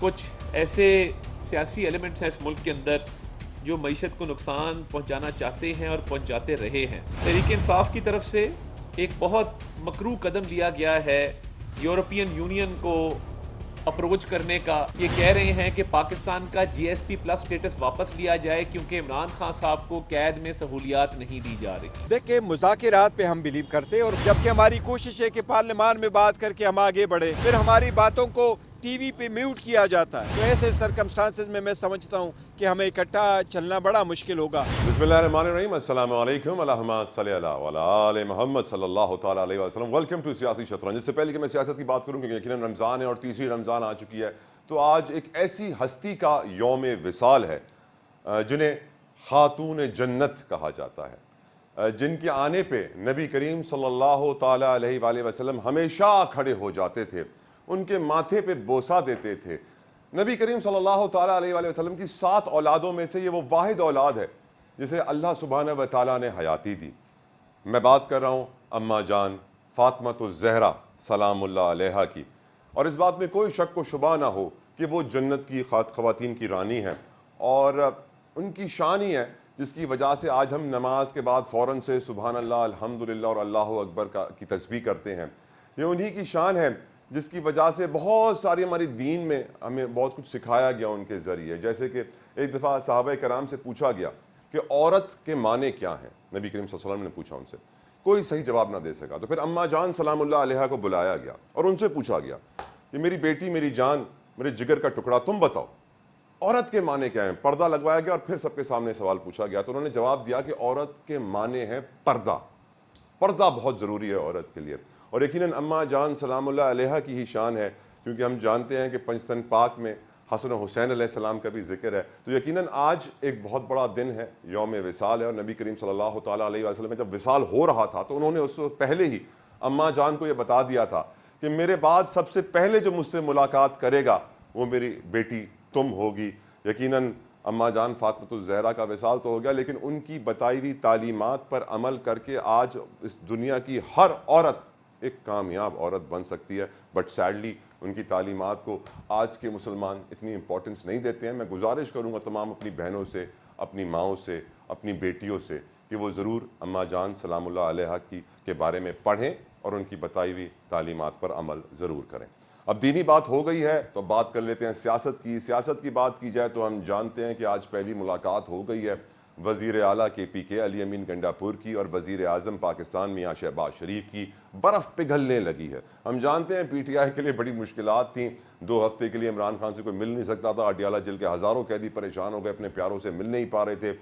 کچھ ایسے سیاسی ایلیمنٹس ہیں اس ملک کے اندر جو معیشت کو نقصان پہنچانا چاہتے ہیں اور پہنچاتے رہے ہیں۔ تحریک انصاف کی طرف سے ایک بہت مکروہ قدم لیا گیا ہے یورپین یونین کو اپروچ کرنے کا۔ یہ کہہ رہے ہیں کہ پاکستان کا جی ایس پی پلس سٹیٹس واپس لیا جائے کیونکہ عمران خان صاحب کو قید میں سہولیات نہیں دی جا رہی۔ دیکھیں، مذاکرات پہ ہم بلیو کرتے ہیں، اور جبکہ ہماری کوشش ہے کہ پارلیمان میں بات کر کے ہم آگے بڑھیں، پھر ہماری باتوں کو ٹی وی پہ میوٹ کیا جاتا ہے۔ تو ایسے سرکمسٹانسز میں سمجھتا ہوں کہ ہمیں اکٹھا چلنا بڑا مشکل ہوگا۔ بسم اللہ الرحمن الرحیم، السلام علیکم، اللہم صلی اللہ وعلی آل محمد صلی اللہ تعالیٰ علیہ وسلم۔ ویلکم ٹو سیاسی شطرنج۔ اس سے پہلے کہ میں سیاست کی بات کروں، کیونکہ یقیناً رمضان ہے اور تیسری رمضان آ چکی ہے، تو آج ایک ایسی ہستی کا یوم وصال ہے جنہیں خاتون جنت کہا جاتا ہے، جن کے آنے پہ نبی کریم صلی اللہ تعالیٰ علیہ وآلہ وسلم ہمیشہ کھڑے ہو جاتے تھے، ان کے ماتھے پہ بوسہ دیتے تھے۔ نبی کریم صلی اللہ تعالیٰ علیہ وآلہ وسلم کی 7 اولادوں میں سے یہ وہ واحد اولاد ہے جسے اللہ سبحانہ و تعالیٰ نے حیاتی دی۔ میں بات کر رہا ہوں اماں جان فاطمۃ الزہرا سلام اللہ علیہا کی، اور اس بات میں کوئی شک و شبہ نہ ہو کہ وہ جنت کی خواتین کی رانی ہیں، اور ان کی شان ہی ہے جس کی وجہ سے آج ہم نماز کے بعد فوراً سے سبحان اللہ، الحمدللہ اور اللہ اکبر کی تسبیح کرتے ہیں۔ یہ انہی کی شان ہے جس کی وجہ سے بہت ساری ہماری دین میں ہمیں بہت کچھ سکھایا گیا ان کے ذریعے۔ جیسے کہ ایک دفعہ صحابہ کرام سے پوچھا گیا کہ عورت کے معنی کیا ہیں، نبی کریم صلی اللہ علیہ وسلم نے پوچھا ان سے، کوئی صحیح جواب نہ دے سکا، تو پھر اماں جان سلام اللہ علیہا کو بلایا گیا اور ان سے پوچھا گیا کہ میری بیٹی، میری جان، میرے جگر کا ٹکڑا، تم بتاؤ عورت کے معنی کیا ہیں۔ پردہ لگوایا گیا اور پھر سب کے سامنے سوال پوچھا گیا، تو انہوں نے جواب دیا کہ عورت کے معنی ہے پردہ۔ پردہ بہت ضروری ہے عورت کے لیے، اور یقیناً اماں جان سلام اللہ علیہا کی ہی شان ہے، کیونکہ ہم جانتے ہیں کہ پنجتن پاک میں حسن و حسین علیہ السلام کا بھی ذکر ہے۔ تو یقیناً آج ایک بہت بڑا دن ہے، یوم وصال ہے، اور نبی کریم صلی اللہ تعالیٰ علیہ وسلم میں جب وصال ہو رہا تھا تو انہوں نے اس سے پہلے ہی اماں جان کو یہ بتا دیا تھا کہ میرے بعد سب سے پہلے جو مجھ سے ملاقات کرے گا وہ میری بیٹی تم ہوگی۔ یقیناً اماں جان فاطمۃ الزہرا کا وصال تو ہو گیا، لیکن ان کی بتائی ہوئی تعلیمات پر عمل کر کے آج اس دنیا کی ہر عورت ایک کامیاب عورت بن سکتی ہے، بٹ سیڈلی ان کی تعلیمات کو آج کے مسلمان اتنی امپورٹنس نہیں دیتے ہیں۔ میں گزارش کروں گا تمام اپنی بہنوں سے، اپنی ماؤں سے، اپنی بیٹیوں سے کہ وہ ضرور اماں جان سلام اللہ علیہا کے بارے میں پڑھیں اور ان کی بتائی ہوئی تعلیمات پر عمل ضرور کریں۔ اب دینی بات ہو گئی ہے تو بات کر لیتے ہیں سیاست کی۔ سیاست کی بات کی جائے تو ہم جانتے ہیں کہ آج پہلی ملاقات ہو گئی ہے وزیر اعلیٰ کے پی کے علی امین گنڈاپور کی اور وزیر اعظم پاکستان میاں شہباز شریف کی۔ برف پگھلنے لگی ہے۔ ہم جانتے ہیں پی ٹی آئی کے لیے بڑی مشکلات تھیں، 2 ہفتے کے لیے عمران خان سے کوئی مل نہیں سکتا تھا، اڈیالہ جیل کے ہزاروں قیدی پریشان ہو گئے، اپنے پیاروں سے مل نہیں پا رہے تھے،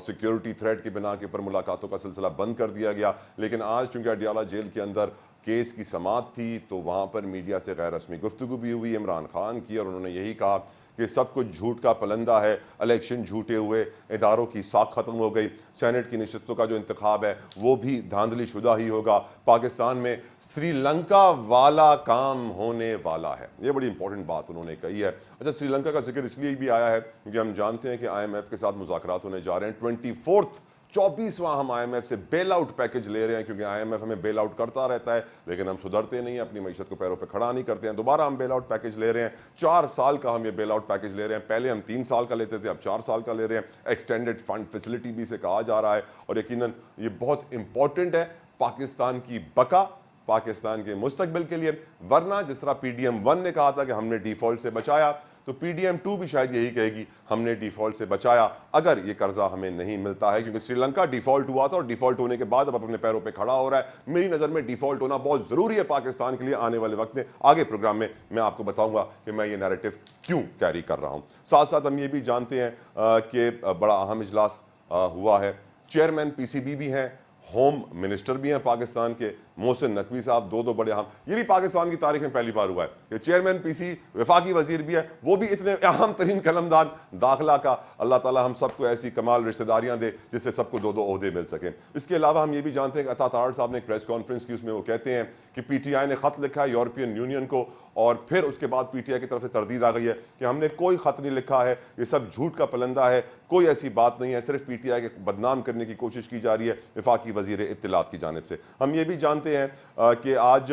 سیکیورٹی تھریٹ کی بنا کے اوپر ملاقاتوں کا سلسلہ بند کر دیا گیا۔ لیکن آج چونکہ اڈیالہ جیل کے اندر کیس کی سماعت تھی تو وہاں پر میڈیا سے غیر رسمی گفتگو بھی ہوئی عمران خان کی، اور انہوں نے یہی کہا کہ سب کچھ جھوٹ کا پلندہ ہے، الیکشن جھوٹے ہوئے، اداروں کی ساکھ ختم ہو گئی، سینٹ کی نشستوں کا جو انتخاب ہے وہ بھی دھاندلی شدہ ہی ہوگا، پاکستان میں سری لنکا والا کام ہونے والا ہے۔ یہ بڑی امپورٹنٹ بات انہوں نے کہی ہے۔ اچھا، سری لنکا کا ذکر اس لیے بھی آیا ہے کیونکہ ہم جانتے ہیں کہ آئی ایم ایف کے ساتھ مذاکرات ہونے جا رہے ہیں، 24واں ہم آئی ایم ایف سے بیل آؤٹ پیکج لے رہے ہیں، کیونکہ آئی ایم ایف ہمیں بیل آؤٹ کرتا رہتا ہے لیکن ہم سدھرتے نہیں ہیں، اپنی معیشت کو پیروں پہ کھڑا نہیں کرتے ہیں۔ دوبارہ ہم بیل آؤٹ پیکج لے رہے ہیں، 4 سال کا ہم یہ بیل آؤٹ پیکج لے رہے ہیں۔ پہلے ہم 3 سال کا لیتے تھے، اب 4 سال کا لے رہے ہیں۔ ایکسٹینڈڈ فنڈ فیسلٹی بھی اسے کہا جا رہا ہے، اور یقیناً یہ بہت امپورٹنٹ ہے پاکستان کی بقا، پاکستان کے مستقبل کے لیے۔ ورنہ جس طرح پی ڈی ایم 1 نے کہا تھا کہ ہم نے ڈیفالٹ سے بچایا، تو پی ڈی ایم 2 بھی شاید یہی کہے گی ہم نے ڈیفالٹ سے بچایا اگر یہ قرضہ ہمیں نہیں ملتا ہے، کیونکہ سری لنکا ڈیفالٹ ہوا تھا اور ڈیفالٹ ہونے کے بعد اب اپنے پیروں پہ کھڑا ہو رہا ہے۔ میری نظر میں ڈیفالٹ ہونا بہت ضروری ہے پاکستان کے لیے آنے والے وقت میں۔ آگے پروگرام میں میں آپ کو بتاؤں گا کہ میں یہ نیریٹو کیوں کیری کر رہا ہوں۔ ساتھ ساتھ ہم یہ بھی جانتے ہیں کہ بڑا اہم اجلاس ہوا ہے، چیئرمین پی سی بی بھی ہیں، ہوم منسٹر بھی ہیں پاکستان کے، محسن نقوی صاحب، دو بڑے اہم، یہ بھی پاکستان کی تاریخ میں پہلی بار ہوا ہے کہ چیئرمین پی سی وفاقی وزیر بھی ہے، وہ بھی اتنے اہم ترین قلمدان داخلہ کا۔ اللہ تعالی ہم سب کو ایسی کمال رشتہ داریاں دے جس سے سب کو 2 عہدے مل سکیں۔ اس کے علاوہ ہم یہ بھی جانتے ہیں کہ عطا تارڑ صاحب نے ایک پریس کانفرنس کی، اس میں وہ کہتے ہیں کہ پی ٹی آئی نے خط لکھا ہے یورپین یونین کو اور پھر اس کے بعد پی ٹی آئی کی طرف سے تردید آ گئی ہے کہ ہم نے کوئی خط نہیں لکھا ہے, یہ سب جھوٹ کا پلندہ ہے, کوئی ایسی بات نہیں ہے, صرف پی ٹی آئی کے بدنام کرنے کی کوشش کی جا رہی ہے وفاقی وزیر اطلاعات کی جانب سے. ہم یہ بھی جانتے ہیں کہ آج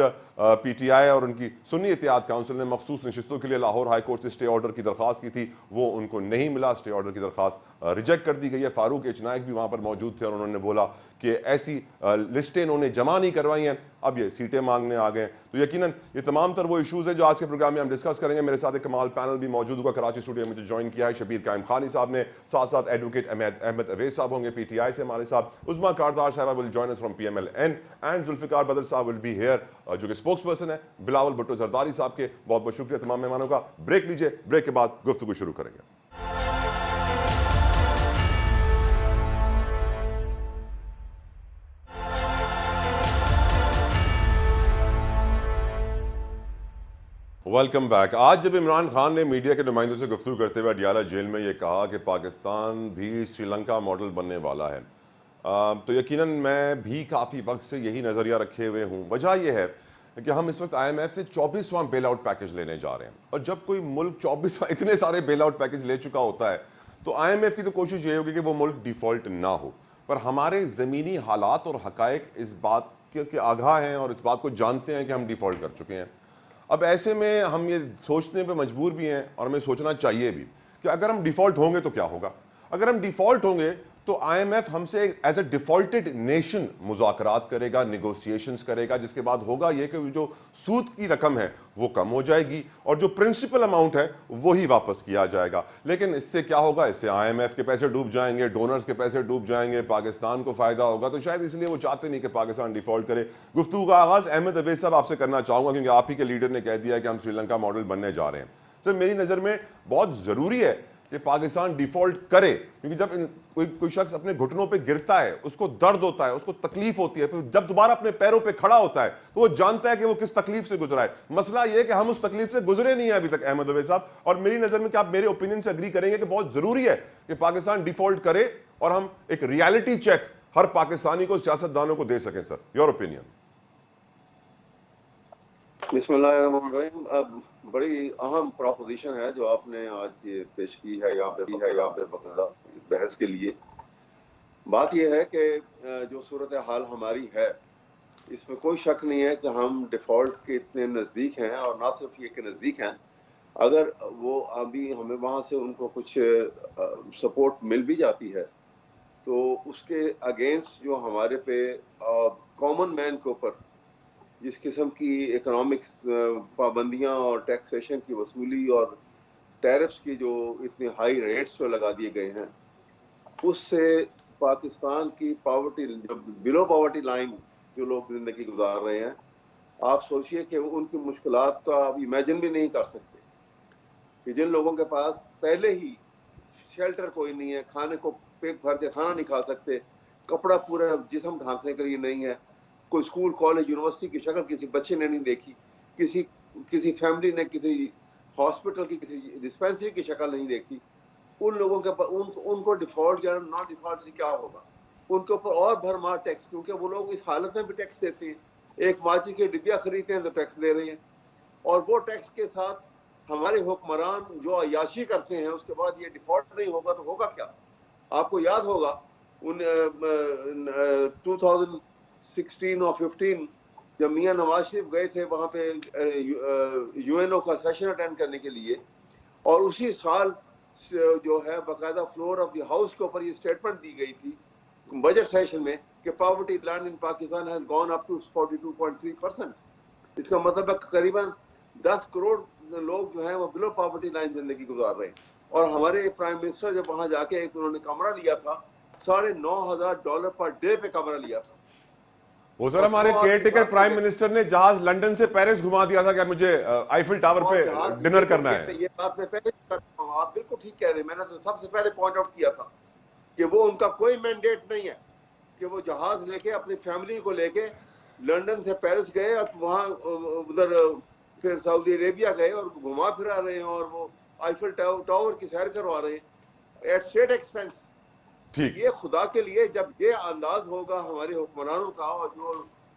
پی ٹی آئی اور ان کی سنی اتحاد کونسل نے مخصوص نشستوں کے لیے لاہور ہائی کورٹ سے اسٹے آرڈر کی درخواست کی تھی, وہ ان کو نہیں ملا, اسٹے آرڈر کی درخواست ریجیکٹ کر دی گئی ہے. فاروق ایچ نائک بھی وہاں پر موجود تھے اور انہوں نے بولا کہ ایسی لسٹیں انہوں نے جمع نہیں کروائی ہیں, اب یہ سیٹیں مانگنے آ گئے. تو یقیناً یہ تمام تر وہ ایشوز ہیں جو آج کے پروگرام میں ہم ڈسکس کریں گے. میرے ساتھ ایک کمال پینل بھی موجود ہوگا. کراچی اسٹوڈیو میں مجھے جوائن کیا ہے شبیر قائم خانی صاحب نے, ساتھ ساتھ ایڈوکیٹ احمد اویس صاحب ہوں گے پی ٹی آئی سے ہمارے ساتھ. عظما کاردار صاحبہ will join us from P M L N, and Zulfiqar Badar صاحب ول بی ہیئر جو کہ اسپوکس پرسن ہے. بلاول بھٹو زرداری صاحب کے بہت بہت شکریہ تمام مہمانوں کا. بریک لیجیے, بریک کے بعد گفتگو شروع کریں گے. Welcome back. آج جب عمران خان نے میڈیا کے نمائندوں سے گفتگو کرتے ہوئے اڈیالہ جیل میں یہ کہا کہ پاکستان بھی سری لنکا ماڈل بننے والا ہے, تو یقیناً میں بھی کافی وقت سے یہی نظریہ رکھے ہوئے ہوں. وجہ یہ ہے کہ ہم اس وقت آئی ایم ایف سے 24واں بیل آؤٹ پیکج لینے جا رہے ہیں, اور جب کوئی ملک 24واں اتنے سارے بیل آؤٹ پیکج لے چکا ہوتا ہے تو آئی ایم ایف کی تو کوشش یہ ہوگی کہ وہ ملک ڈیفالٹ نہ ہو. پر ہمارے زمینی حالات اور حقائق اس بات کے آگاہ ہیں اور اس بات کو جانتے ہیں کہ ہم ڈیفالٹ کر چکے ہیں. اب ایسے میں ہم یہ سوچنے پہ مجبور بھی ہیں اور ہمیں سوچنا چاہیے بھی کہ اگر ہم ڈیفالٹ ہوں گے تو کیا ہوگا. اگر ہم ڈیفالٹ ہوں گے تو آئی ایم ایف ہم سے ایز اے ڈیفالٹڈ نیشن مذاکرات کرے گا, نیگوسیشنز کرے گا, جس کے بعد ہوگا یہ کہ جو سود کی رقم ہے وہ کم ہو جائے گی اور جو پرنسپل اماؤنٹ ہے وہی واپس کیا جائے گا. لیکن اس سے کیا ہوگا, اس سے آئی ایم ایف کے پیسے ڈوب جائیں گے, ڈونرز کے پیسے ڈوب جائیں گے, پاکستان کو فائدہ ہوگا. تو شاید اس لیے وہ چاہتے نہیں کہ پاکستان ڈیفالٹ کرے. گفتگو کا آغاز احمد اویس صاحب آپ سے کرنا چاہوں گا کیونکہ آپ ہی کے لیڈر نے کہہ دیا کہ ہم سری لنکا ماڈل بننے جا رہے ہیں. سر میری نظر میں بہت ضروری ہے کہ پاکستان ڈیفالٹ کرے, کیونکہ جب کوئی شخص اپنے گھٹنوں پہ گرتا ہے اس کو درد ہوتا ہے, اس کو تکلیف ہوتی ہے, پھر جب دوبارہ اپنے پیروں پہ کھڑا ہوتا ہے تو وہ جانتا ہے کہ وہ کس تکلیف سے گزرا ہے. مسئلہ یہ ہے کہ ہم اس تکلیف سے گزرے نہیں ہیں ابھی تک احمد اویس صاحب, اور میری نظر میں کہ آپ میرے اوپینین سے اگری کریں گے کہ بہت ضروری ہے کہ پاکستان ڈیفالٹ کرے اور ہم ایک ریالٹی چیک ہر پاکستانی کو, سیاستدانوں کو دے سکیں. سر یور اوپینین. بسم اللہ الرحمن الرحیم. بڑی اہم پروپوزیشن ہے جو آپ نے آج پیش کی ہے یہاں پہ باقاعدہ بحث کے لیے. بات یہ ہے کہ جو صورتحال ہماری ہے اس میں کوئی شک نہیں ہے کہ ہم ڈیفالٹ کے اتنے نزدیک ہیں, اور نہ صرف یہ کہ نزدیک ہیں, اگر وہ ابھی ہمیں وہاں سے ان کو کچھ سپورٹ مل بھی جاتی ہے تو اس کے اگینسٹ جو ہمارے پہ کامن مین کے اوپر جس قسم کی اکنامکس پابندیاں اور ٹیکسیشن کی وصولی اور ٹیرفس کی جو اتنے ہائی ریٹس جو لگا دیے گئے ہیں, اس سے پاکستان کی پاورٹی, بلو پاورٹی لائن جو لوگ زندگی گزار رہے ہیں, آپ سوچئے کہ ان کی مشکلات کا آپ امیجن بھی نہیں کر سکتے کہ جن لوگوں کے پاس پہلے ہی شیلٹر کوئی نہیں ہے, کھانے کو پیٹ بھر کے کھانا نہیں کھا سکتے, کپڑا پورا جسم ڈھانکنے کے لیے نہیں ہے, کوئی اسکول کالج یونیورسٹی کی شکل کسی بچے نے نہیں دیکھی, کسی فیملی نے کسی ہاسپٹل کی کسی ڈسپینسری کی شکل نہیں دیکھی, ان لوگوں کے ان کو ڈیفالٹ یا نان ڈیفالٹ سے کیا ہوگا, ان کے اوپر اور بھرمار ٹیکس, کیونکہ وہ لوگ اس حالت میں بھی ٹیکس دیتے ہیں, ایک ماچس کے ڈبیا خریدتے ہیں تو ٹیکس دے رہے ہیں, اور وہ ٹیکس کے ساتھ ہمارے حکمران جو عیاشی کرتے ہیں, اس کے بعد یہ ڈیفالٹ نہیں ہوگا تو ہوگا کیا. آپ کو یاد ہوگا 2016 اور 15 جب میاں نواز شریف گئے تھے وہاں پہ یو این او کا سیشن اٹینڈ کرنے کے لیے, اور اسی سال جو ہے باقاعدہ فلور آف دی ہاؤس کے اوپر یہ اسٹیٹمنٹ دی گئی تھی بجٹ سیشن میں کہ poverty line in Pakistan has gone up to 42.3%. اس کا مطلب ہے قریباً 10 کروڑ لوگ جو ہیں وہ بلو پاورٹی لائن زندگی گزار رہے ہیں. اور ہمارے پرائم منسٹر جب وہاں جا کے انہوں نے کمرہ لیا تھا $9,500 پر ڈے پہ کمرہ لیا تھا. وہ سر ہمارے کیئر ٹیکر پرائم منسٹر نے جہاز لنڈن سے پیرس گھما دیا تھا کہ مجھے آئیفل ٹاور پہ ڈنر کرنا ہے. یہ بات میں پہلے کرتا ہوں, آپ بالکل ٹھیک کہہ رہے ہیں, میں نے تو سب سے پہلے پوائنٹ آؤٹ کیا تھا کہ وہ ان کا کوئی مینڈیٹ نہیں ہے کہ وہ جہاز لے کے اپنی فیملی کو لے کے لنڈن سے پیرس گئے اور وہاں ادھر پھر سعودی عربیہ گئے اور گھما پھرا رہے ہیں اور وہ آئیفل ٹاور کی سیر کروا رہے ہیں ایٹ اسٹیٹ ایکسپینس. یہ خدا کے لیے جب یہ انداز ہوگا ہمارے حکمرانوں کا اور جو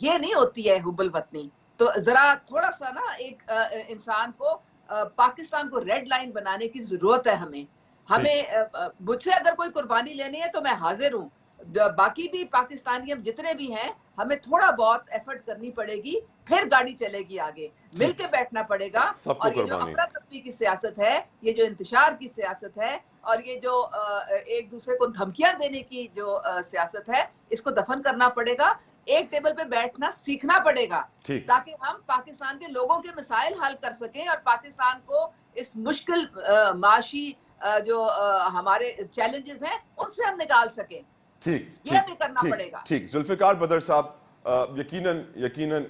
یہ نہیں ہوتی ہے حب الوطنی. تو ذرا تھوڑا سا نا ایک انسان کو پاکستان کو ریڈ لائن بنانے کی ضرورت ہے ہمیں مجھ سے اگر کوئی قربانی لینی ہے تو میں حاضر ہوں. باقی بھی پاکستانی ہم جتنے بھی ہیں ہمیں تھوڑا بہت ایفرٹ کرنی پڑے گی, پھر گاڑی چلے گی آگے, مل کے بیٹھنا پڑے گا. اور یہ جو افراتفری کی سیاست ہے, یہ جو انتشار کی سیاست ہے, اور یہ جو ایک دوسرے کو دھمکیاں دینے کی جو سیاست ہے, اس کو دفن کرنا پڑے گا. ایک ٹیبل پہ بیٹھنا سیکھنا پڑے گا تاکہ ہم پاکستان کے لوگوں کے مسائل حل کر سکیں اور پاکستان کو اس مشکل معاشی جو ہمارے چیلنجز ہیں ان سے ہم نکال سکیں. یہ ہمیں کرنا پڑے گا. ٹھیک. ذوالفقار بدر صاحب, یقیناً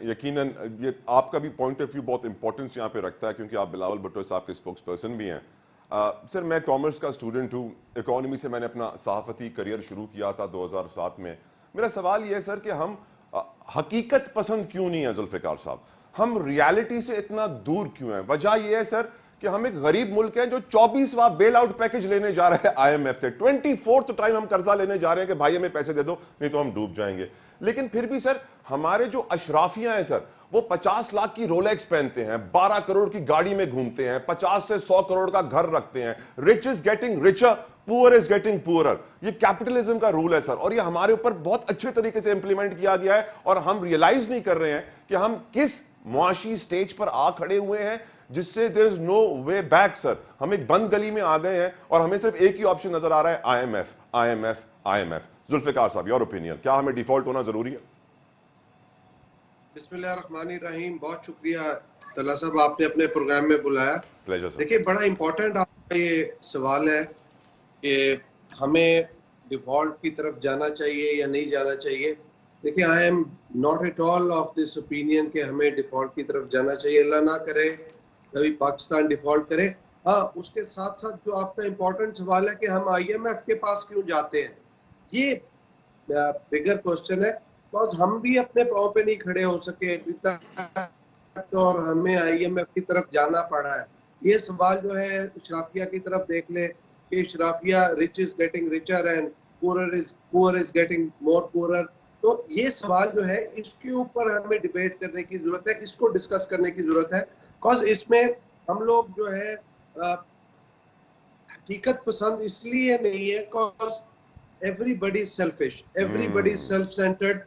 یہ آپ کا بھی پوائنٹ آف ویو بہت امپورٹنس یہاں پہ رکھتا ہے کیونکہ آپ بلاول بھٹو صاحب کے اسپوکس پرسن بھی ہیں. سر میں کامرس کا اسٹوڈنٹ ہوں, اکانومی سے میں نے اپنا صحافتی کریئر شروع کیا تھا 2007 میں. میرا سوال یہ ہے سر کہ ہم حقیقت پسند کیوں نہیں ہیں ذوالفقار صاحب, ہم ریالٹی سے اتنا دور کیوں ہیں؟ وجہ یہ ہے سر کہ ہم ایک غریب ملک ہیں جو 24واں بیل آؤٹ پیکج لینے جا رہے ہیں آئی ایم ایف سے. 24th ٹائم ہم قرضہ لینے جا رہے ہیں کہ بھائی ہمیں پیسے دے دو نہیں تو ہم ڈوب جائیں گے. لیکن پھر بھی سر ہمارے جو اشرافیاں ہیں سر وہ 50 لاکھ کی رولیکس پہنتے ہیں, 12 کروڑ کی گاڑی میں گھومتے ہیں, 50 سے 100 کروڑ کا گھر رکھتے ہیں. رچ از گیٹنگ ریچر, پور از گیٹنگ پورر. یہ کیپٹلزم کا رول ہے سر, اور یہ ہمارے اوپر بہت اچھے طریقے سے امپلیمنٹ کیا گیا ہے, اور ہم ریئلائز نہیں کر رہے ہیں کہ ہم کس معاشی سٹیج پر آ کھڑے ہوئے ہیں جس سے there is no way back سر. ہم ایک بند گلی میں آ گئے ہیں اور ہمیں صرف ایک ہی آپشن نظر آ رہا ہے, I M F, I M F, I M F. Zulfiqar صاحب, یور اوپینین, کیا ہمیں ڈیفالٹ ہونا ضروری ہے؟ بسم اللہ الرحمن الرحیم. بہت شکریہ طلحہ صاحب, آپ نے اپنے پروگرام میں بلایا. دیکھیں بڑا امپورٹنٹ آپ کا یہ سوال ہے کہ ہمیں ڈیفالٹ کی طرف جانا چاہیے یا نہیں جانا چاہیے. دیکھیں I am not at all of this opinion کہ ہمیں ڈیفالٹ کی طرف جانا چاہیے. اللہ نہ کرے کبھی پاکستان ڈیفالٹ کرے. ہاں, اس کے ساتھ ساتھ جو آپ کا امپورٹنٹ سوال ہے کہ ہم آئی ایم ایف کے پاس کیوں جاتے ہیں, یہ بگر کوسچن ہے. بس ہم بھی اپنے پاؤں پہ نہیں کھڑے ہو سکے ابھی تک اور ہمیں آئی ایم ایف کی طرف جانا پڑا ہے. یہ سوال جو ہے اشرافیہ کی طرف دیکھ لیں کہ اشرافیہ rich is getting richer and poor is getting more پورر. تو یہ سوال جو ہے اس کے اوپر ہمیں ڈیبیٹ کرنے کی ضرورت ہے, اس کو ڈسکس کرنے کی ضرورت ہے. کاز اس میں ہم لوگ جو ہے حقیقت پسند اس لیے نہیں ہے cause everybody is selfish, everybody is self-centered.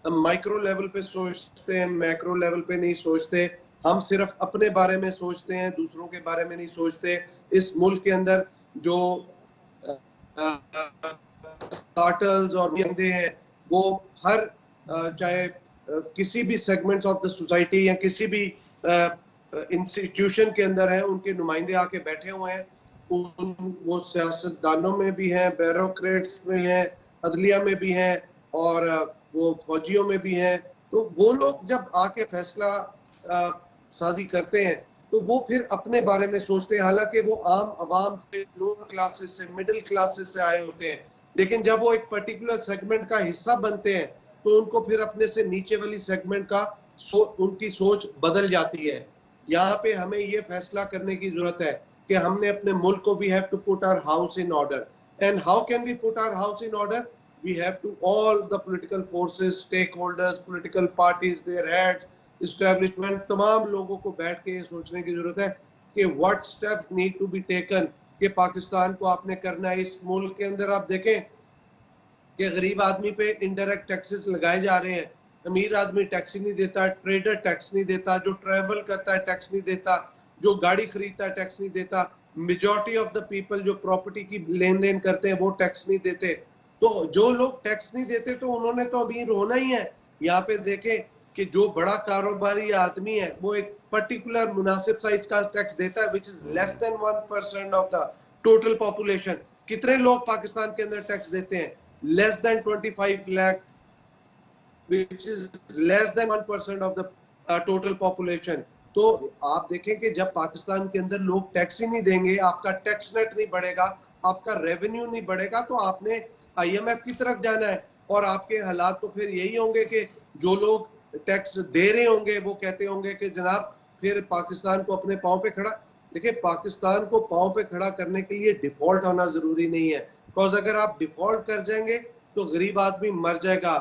ہم مائکرو لیول پہ سوچتے ہیں, میکرو لیول پہ نہیں سوچتے. ہم صرف اپنے بارے میں سوچتے ہیں, دوسروں کے بارے میں نہیں سوچتے. اس ملک کے اندر جو کارٹلز اور بندے ہیں وہ ہر چاہے کسی بھی سیگمنٹس آف دا سوسائٹی یا کسی بھی انسٹیٹیوشن کے اندر ہیں, ان کے نمائندے آ کے بیٹھے ہوئے ہیں. وہ سیاستدانوں میں بھی ہیں, بیوروکریٹس میں ہیں, عدلیہ میں بھی ہیں اور وہ فوجیوں میں بھی ہیں. تو وہ لوگ جب آ کے فیصلہ سازی کرتے ہیں تو وہ پھر اپنے بارے میں سوچتے ہیں, حالانکہ وہ عام عوام سے, لوور کلاسز سے, مڈل کلاسز سے آئے ہوتے ہیں. لیکن جب وہ ایک پرٹیکولر سیگمنٹ کا حصہ بنتے ہیں تو ان کو پھر اپنے سے نیچے والی سیگمنٹ کا ان کی سوچ بدل جاتی ہے. یہاں پہ ہمیں یہ فیصلہ کرنے کی ضرورت ہے کہ ہم نے اپنے ملک کو we have to put our house in order. And how can we put our house in order? We have to all the political forces, stakeholders, political parties, their heads, establishment, تمام لوگوں کو بیٹھ کے یہ سوچنے کی ضرورت ہے کہ what steps need to be taken کہ پاکستان کو آپ نے کرنا ہے. اس ملک کے اندر آپ دیکھیں کہ غریب آدمی پہ انڈائریکٹ ٹیکسز لگائے جا رہے ہیں. امیر آدمی ٹیکس نہیں دیتا, ٹریڈر ٹیکس نہیں دیتا, جو ٹریول کرتا ہے ٹیکس نہیں دیتا, جو گاڑی خریدتا ہے ٹیکس نہیں دیتا. میجورٹی آف دا پیپل جو پراپرٹی کی لین دین کرتے ہیں وہ ٹیکس نہیں دیتے. تو جو لوگ ٹیکس نہیں دیتے تو انہوں نے تو امیر ہونا ہی ہے. یہاں پہ دیکھیں کہ جو بڑا کاروباری آدمی ہے وہ ایک پرٹیکولر مناسب سائز کا ٹیکس دیتا ہے which is less than 1% of the total population. کتنے لوگ پاکستان کے اندر ٹیکس دیتے ہیں؟ less than 25 lakh which is less than 1% of the total population. تو آپ دیکھیں کہ جب پاکستان کے اندر لوگ ٹیکس ہی نہیں دیں گے, آپ کا ٹیکس نیٹ نہیں بڑھے گا, آپ کا ریونیو نہیں بڑھے گا, تو آپ نے آئی ایم ایف کی طرف جانا ہے. اور آپ کے حالات تو پھر یہی ہوں گے کہ جو لوگ ٹیکس دے رہے ہوں گے وہ کہتے ہوں گے کہ جناب پھر پاکستان کو اپنے پاؤں پہ کھڑا. دیکھیں پاکستان کو پاؤں پہ کھڑا کرنے کے لیے ڈیفالٹ ہونا ضروری نہیں ہے. بیکاز اگر آپ ڈیفالٹ کر جائیں گے تو غریب آدمی مر جائے گا,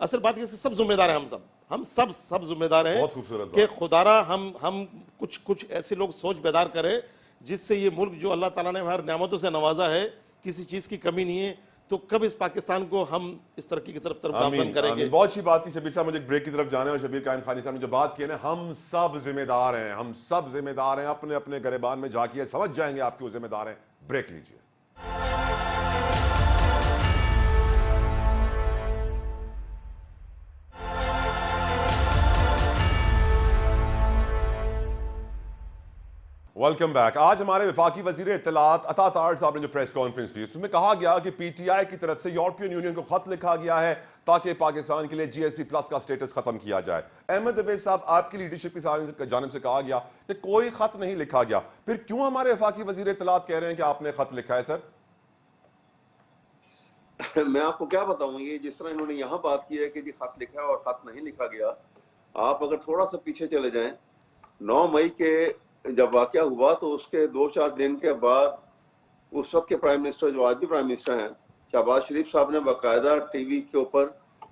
اصل بات یہ سب ذمہ دار ہیں، ہم سب ذمہ دار ہیں بہت خوبصورت کہ بات۔ خدا را ہم کچھ ایسے لوگ سوچ بیدار کریں جس سے یہ ملک جو اللہ تعالیٰ نے ہر نعمتوں سے نوازا ہے، کسی چیز کی کمی نہیں ہے، تو کب اس پاکستان کو ہم اس ترقی کی طرف گامزن کریں گے؟ بہت اچھی بات کی شبیر صاحب، مجھے ایک بریک کی طرف جانا ہے، اور شبیر قائم خانی صاحب نے جو بات کی نا، ہم سب ذمہ دار ہیں، ہم سب ذمہ دار ہیں، اپنے اپنے گریبان میں جا کے سمجھ جائیں گے آپ کیوں ذمہ دار ہیں۔ بریک لیجیے۔ Welcome back. آج ہمارے وفاقی وزیر اطلاعات عطا تارڑ صاحب نے جو پریس کانفرنس کی، اس میں کہا گیا کہ پی ٹی آئی کی طرف سے یورپین یونین کو خط لکھا گیا ہے تاکہ پاکستان کے لیے جی ایس پی پلس کا سٹیٹس ختم کیا جائے۔ احمد اویس صاحب، آپ کی لیڈرشپ کی جانب سے کہا گیا کہ کوئی خط نہیں لکھا گیا، پھر کیوں ہمارے وفاقی وزیر اطلاعات کہہ رہے ہیں کہ آپ نے خط لکھا ہے؟ سر میں آپ کو کیا بتاؤں، یہ جس طرح انہوں نے یہاں بات کی ہے کہ جی خط لکھا ہے اور خط نہیں لکھا گیا، آپ اگر تھوڑا سا پیچھے چلے جائیں، 9 مئی کے جب واقعہ ہوا تو اس کے 2-4 دن کے بعد اس وقت کے پرائم منسٹر، جو آج بھی پرائم منسٹر ہیں، شہباز شریف صاحب نے باقاعدہ ٹی وی کے اوپر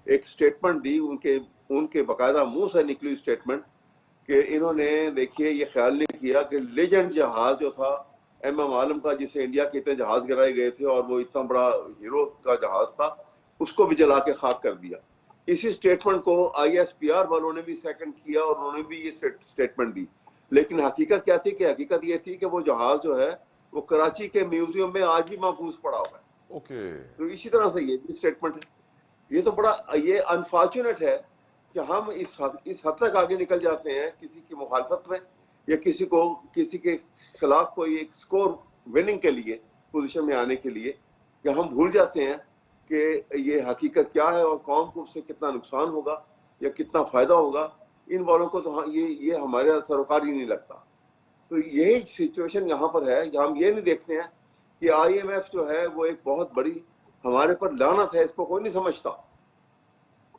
ایک سٹیٹمنٹ دی، ان کے باقاعدہ منہ سے نکلی سٹیٹمنٹ کہ انہوں نے دیکھیے یہ خیال نہیں کیا کہ لیجنڈ جہاز جو تھا ایم ایم عالم کا، جسے انڈیا کے اتنے جہاز گرائے گئے تھے اور وہ اتنا بڑا ہیرو کا جہاز تھا، اس کو بھی جلا کے خاک کر دیا۔ اسی سٹیٹمنٹ کو آئی ایس پی آر والوں نے بھی سیکنڈ کیا اور انہوں نے بھی یہ سٹیٹمنٹ دی، لیکن حقیقت کیا تھی؟ کہ حقیقت یہ تھی کہ وہ جہاز جو ہے وہ کراچی کے میوزیم میں آج بھی محفوظ پڑا ہوا ہے۔ اوکے، تو اسی طرح سے یہ بھی سٹیٹمنٹ ہے۔ یہ تو بڑا یہ انفارچونیٹ ہے کہ ہم اس حد تک آگے نکل جاتے ہیں کسی کی مخالفت میں یا کسی کے خلاف کوئی ایک سکور وننگ کے لیے پوزیشن میں آنے کے لیے، کہ ہم بھول جاتے ہیں کہ یہ حقیقت کیا ہے اور قوم کو اس سے کتنا نقصان ہوگا یا کتنا فائدہ ہوگا۔ ان والوں کو تو یہ ہمارے سروکار ہی نہیں لگتا۔ تو یہی سچویشن یہاں پر ہے، ہم یہ نہیں دیکھتے ہیں کہ آئی ایم ایف جو ہے وہ ایک بہت بڑی ہمارے پر لعنت ہے، اس کو کوئی نہیں سمجھتا۔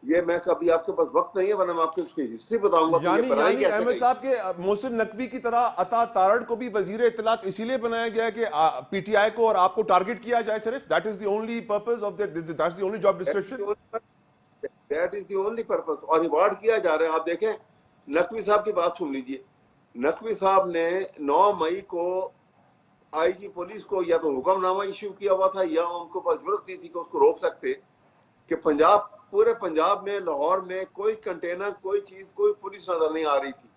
یہ میں کبھی آپ کے پاس وقت نہیں ہے ورنہ میں آپ کو اس کی ہسٹری بتاؤں گا کہ یہ بنائی کیسے احمد گئی۔ صاحب کے محسن نقوی کی طرح عطا تارڑ کو بھی وزیر اطلاعات اسی لیے بنایا گیا ہے کہ پی ٹی آئی کو اور آپ کو ٹارگٹ کیا جائے صرف؟ That is the only purpose of that's the only job description? That is the only purpose, اور ریوارڈ کیا جا رہا ہے۔ آپ دیکھیں نقوی صاحب کی بات سن لیجئے، نقوی صاحب نے 9 مئی کو آئی جی پولیس کو یا تو حکم نامہ ایشو کیا ہوا تھا یا ان کو پاس ضرورت نہیں تھی کہ اس کو روک سکتے کہ پورے پنجاب میں، لاہور میں کوئی کنٹینر، کوئی چیز، کوئی پولیس نظر نہیں آ رہی تھی۔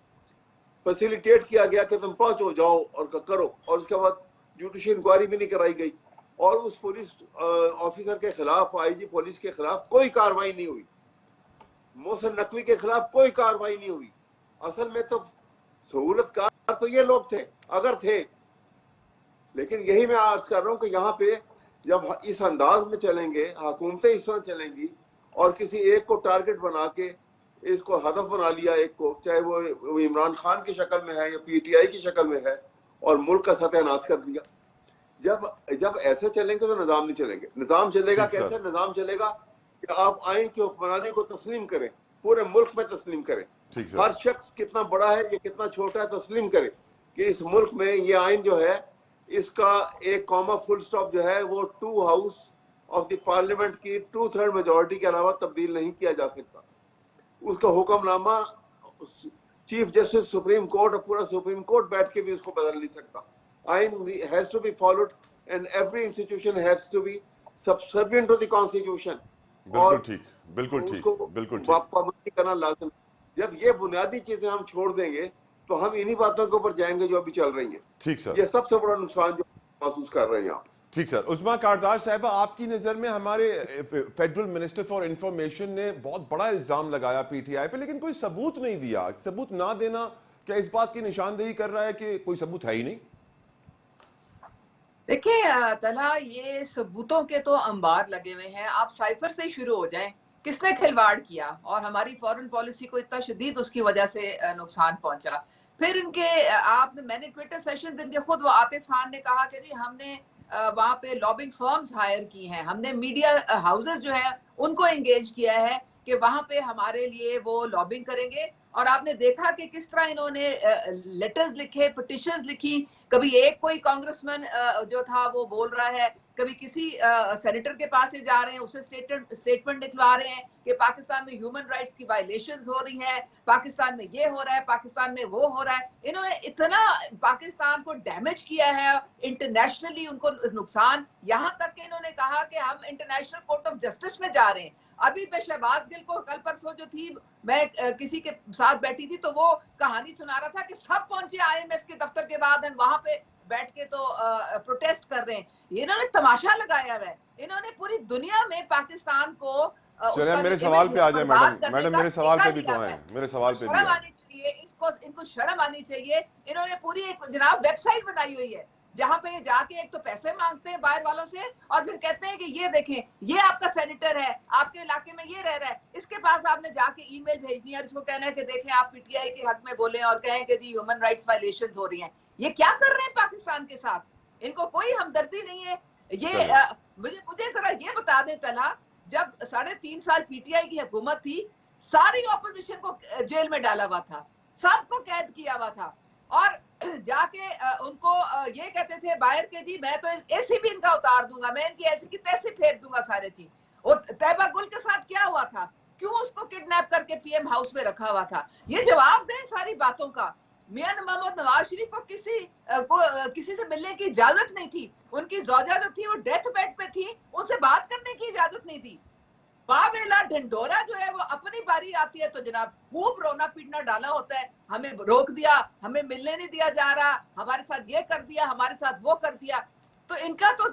فیسیلیٹیٹ کیا گیا کہ تم پہنچو، جاؤ اور کرو، اور اس کے بعد جوڈیشل انکوائری بھی نہیں کرائی گئی، اور اس پولیس آفیسر کے خلاف، آئی جی پولیس کے خلاف کوئی کاروائی نہیں ہوئی، محسن نقوی کے خلاف کوئی کاروائی نہیں ہوئی۔ اصل میں تو سہولت کار تو یہ لوگ تھے اگر تھے، لیکن یہی میں عرض کر رہا ہوں کہ یہاں پہ جب اس انداز میں چلیں گے، حکومتیں اس طرح چلیں گی اور کسی ایک کو ٹارگٹ بنا کے اس کو ہدف بنا لیا، ایک کو، چاہے وہ عمران خان کی شکل میں ہے یا پی ٹی آئی کی شکل میں ہے، اور ملک کا ستیہ ناش کر دیا۔ جب ایسے چلیں گے تو نظام نہیں چلیں گے۔ نظام چلے گا کیسے؟ نظام چلے گا کہ آپ آئین کی حکمرانی کو تسلیم کریں، پورے ملک میں تسلیم کریں، ہر شخص کتنا بڑا ہے یا کتنا چھوٹا ہے تسلیم کرے کہ اس ملک میں یہ آئین جو ہے، اس کا ایک کاما فل سٹاپ جو ہے وہ 2 ہاؤس آف دی پارلیمنٹ کی 2/3 میجورٹی کے علاوہ تبدیل نہیں کیا جا سکتا۔ اس کا حکم نامہ چیف جسٹس سپریم کورٹ اور پورا سپریم کورٹ بیٹھ کے بھی اس کو بدل نہیں سکتا۔ آئین has to be followed and every institution has to be subservient to the constitution۔ بالکل ٹھیک، بالکل ٹھیک، بالکل ٹھیک۔ پابندی کرنا لازم۔ جب یہ بنیادی چیزیں ہم چھوڑ دیں گے تو ہم انہی باتوں کے اوپر جائیں گے جو ابھی چل رہی ہیں۔ ٹھیک سر، یہ سب سے بڑا نقصان جو محسوس کر رہے ہیں آپ۔ ٹھیک سر۔ عظمیٰ کاردار صاحبہ، آپ کی نظر میں ہمارے فیڈرل منسٹر فار انفارمیشن نے بہت بڑا الزام لگایا پی ٹی آئی پہ، لیکن کوئی ثبوت نہیں دیا۔ ثبوت نہ دینا کیا اس بات کی نشاندہی کر رہا ہے کہ کوئی ثبوت ہے ہی نہیں؟ دیکھیں طلحہ، یہ ثبوتوں کے تو انبار لگے ہوئے ہیں۔ آپ سائفر سے شروع ہو جائیں، کس نے کھلواڑ کیا اور ہماری فورن پالیسی کو اتنا شدید اس کی وجہ سے نقصان پہنچا۔ پھر ان کے میں نے ٹویٹر سیشنز ان کے خود، وہ عاطف خان نے کہا کہ جی ہم نے وہاں پہ لابنگ فرمز ہائر کی ہیں، ہم نے میڈیا ہاؤسز جو ہیں ان کو انگیج کیا ہے کہ وہاں پہ ہمارے لیے وہ لابنگ کریں گے۔ اور آپ نے دیکھا کہ کس طرح انہوں نے لیٹرز لکھے، پٹیشنز لکھی۔ کبھی ایک کوئی کانگریس مین جو تھا وہ بول رہا ہے کبھی کسی سینیٹر کے پاس سے جا رہے ہیں, اسے اسٹیٹمنٹ لکھوا رہے ہیں کہ پاکستان میں ہیومن رائٹس کی وائلیشنز ہو رہی ہیں, پاکستان میں یہ ہو رہا ہے, پاکستان میں وہ ہو رہا ہے. انہوں نے اتنا پاکستان کو ڈیمیج کیا ہے انٹرنیشنلی, ان کو نقصان, یہاں تک کہ انہوں نے کہا کہ ہم انٹرنیشنل کورٹ آف جسٹس میں جا رہے ہیں. ابھی میں شہباز گل کو کل پرسوں جو تھی, میں کسی کے ساتھ بیٹھی تھی تو وہ کہانی سنا رہا تھا کہ سب پہنچے IMF کے دفتر کے بعد, ہم وہاں پہ بیٹھ کے تو پروٹیسٹ کر رہے ہیں. انہوں نے تماشا لگایا ہوا ہے, انہوں نے پوری دنیا میں پاکستان کو چلیں میرے سوال پہ آ جائیں میڈم میرے سوال پہ بھی تو آئیں, میرے سوال پہ بھی شرم آنی چاہیے ان کو شرم آنی چاہیے. انہوں نے پوری ایک جناب ویب سائٹ بنائی ہوئی ہے جہاں پہ یہ جا کے ایک تو پیسے مانگتے ہیں باہر والوں سے, اور پھر کہتے ہیں کہ یہ دیکھیں یہ آپ کا سینیٹر ہے, آپ کے علاقے میں یہ رہ رہا ہے, اس کے پاس آپ نے جا کے ای میل بھیجنی ہے اور اس کو کہنا ہے کہ دیکھیں آپ PTI کے حق میں بولیں اور کہیں کہ جی ہیومن رائٹس وائلیشنز ہو رہی ہیں. یہ کیا کر رہے ہیں پاکستان کے ساتھ؟ ان کو کوئی ہمدردی نہیں ہے. یہ مجھے ذرا یہ بتا دیں طلحہ, جب 3.5 سال PTI کی حکومت تھی, ساری اپوزیشن کو جیل میں ڈالا ہوا تھا, سب کو قید کیا ہوا تھا, اور جا کے ان کو یہ کہتے تھے باہر کے جی میں تو AC بھی ان کا اتار دوں گا, میں ان کی ایسی کی تیسی پھیر دوں گا سارے کی. اور طیبہ گل کے ساتھ کیا ہوا تھا, کیوں اس کو کڈنیپ کر کے PM ہاؤس میں رکھا ہوا تھا؟ یہ جواب دیں ساری باتوں کا. میاں محمد نواز شریف کو کسی سے ملنے کی اجازت نہیں تھی, ان کی زوجہ جو تھی وہ ڈیتھ بیڈ پہ تھی, ان سے بات کرنے کی اجازت نہیں تھی. باویلا ڈھنڈورا جو ہے وہ اپنی باری آتی ہے تو جناب خوب رونا پیٹنا ڈالا ہوتا ہے, ہمیں روک دیا, ہمیں ملنے نہیں دیا جا رہا, ہمارے ساتھ یہ کر دیا, ہمارے ساتھ وہ کر دیا. تو ان کا تو